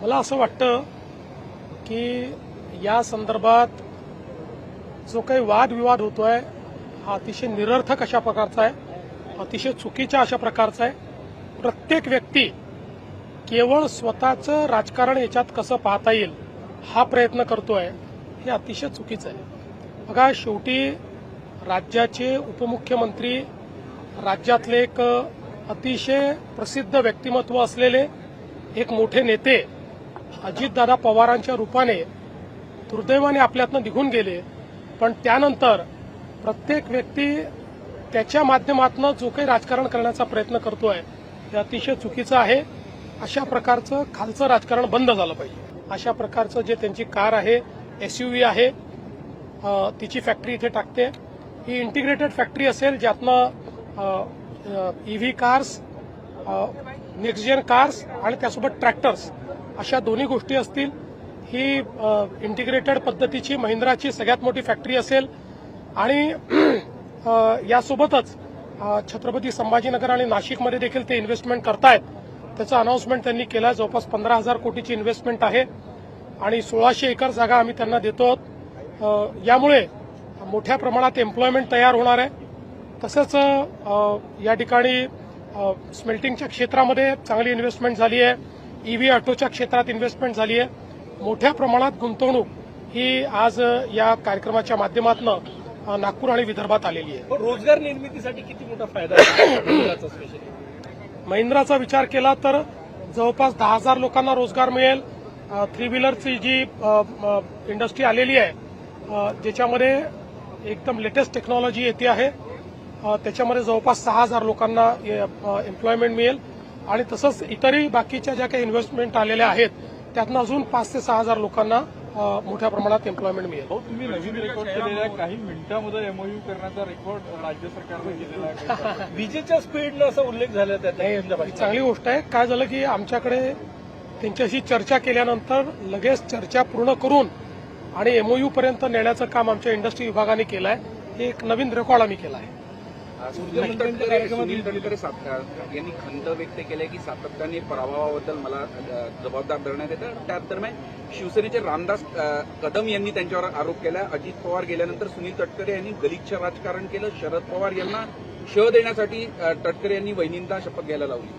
मला असं वाटतं की या संदर्भात जो काही वादविवाद होतोय हा अतिशय निरर्थक अशा प्रकारचा आहे, अतिशय चुकीच्या अशा प्रकारचा आहे. प्रत्येक व्यक्ती केवळ स्वतःचं राजकारण याच्यात कसं पाहता येईल हा प्रयत्न करतोय, हे अतिशय चुकीचं आहे. बघा, शेवटी राज्याचे उपमुख्यमंत्री, राज्यातले एक अतिशय प्रसिद्ध व्यक्तिमत्व असलेले एक मोठे नेते अजितदादा पवारांच्या रूपाने दुर्दैवाने आपल्यातनं निघून गेले. पण त्यानंतर प्रत्येक व्यक्ती त्याच्या माध्यमातून जो काही राजकारण करण्याचा प्रयत्न करतोय ते अतिशय चुकीचं आहे. अशा प्रकारचं खालचं राजकारण बंद झालं पाहिजे. अशा प्रकारचं जे त्यांची कार आहे, SUV आहे, तिची फॅक्टरी इथे टाकते. ही इंटिग्रेटेड फॅक्टरी असेल ज्यातनं EV cars, next gen cars आणि त्यासोबत ट्रॅक्टर्स अशा दोन्ही गोष्टी असतील. ही इंटिग्रेटेड पद्धतीची महिंद्राची सगळ्यात मोठी फॅक्टरी असेल आणि यासोबतच छत्रपती संभाजीनगर आणि नाशिकमध्ये देखील ते इन्व्हेस्टमेंट करतायत. त्याचं अनाउन्समेंट त्यांनी केलं आहे. जवळपास 15,000 कोटीची इन्व्हेस्टमेंट आहे आणि 1600 एकर जागा आम्ही त्यांना देतो. यामुळे मोठ्या प्रमाणात एम्प्लॉयमेंट तयार होणार आहे. तसंच या ठिकाणी स्मेल्टिंगच्या क्षेत्रामध्ये चांगली इन्व्हेस्टमेंट झाली आहे. EV ऑटोच्या क्षेत्रात इन्व्हेस्टमेंट झाली आहे. मोठ्या प्रमाणात गुंतवणूक ही आज या कार्यक्रमाच्या माध्यमातून नागपूर आणि विदर्भात आलेली आहे. रोजगार निर्मितीसाठी किती मोठा फायदा आहे महिंद्राचा विचार केला तर जवळपास 10,000 लोकांना रोजगार मिळेल. 3 व्हीलरची जी इंडस्ट्री आलेली आहे ज्याच्यामध्ये एकदम लेटेस्ट टेक्नॉलॉजी येते आहे, त्याच्यामध्ये जवळपास 6,000 लोकांना एम्प्लॉयमेंट मिळेल. आणि तसंच इतरही बाकीच्या ज्या काही इन्व्हेस्टमेंट आलेल्या आहेत त्यातनं अजून 5,000 ते 6,000 लोकांना मोठ्या प्रमाणात एम्प्लॉयमेंट मिळेल. तुम्ही नवीन रेकॉर्ड केलेला काही मिनिटांमध्ये MOU करण्याचा रेकॉर्ड राज्य सरकारने केलेला आहे. विजेच्या स्पीडनं असा उल्लेख झाला त्यात. चांगली गोष्ट आहे. काय झालं की आमच्याकडे त्यांच्याशी चर्चा केल्यानंतर लगेच चर्चा पूर्ण करून आणि MOU पर्यंत नेण्याचं काम आमच्या इंडस्ट्री विभागाने केलं आहे. हे एक नवीन रेकॉर्ड आम्ही केला आहे. सुनील तटकरे यांनी खंत व्यक्त केली की सातत्याने पराभवाबद्दल मला जबाबदार धरण्यात येतं. त्याच दरम्यान शिवसेनेचे रामदास कदम यांनी त्यांच्यावर आरोप केला. अजित पवार गेल्यानंतर सुनील तटकरे यांनी गलिच्छ राजकारण केलं. शरद पवार यांना शह देण्यासाठी तटकरे यांनी वहिनींना शपथ घ्यायला लावली.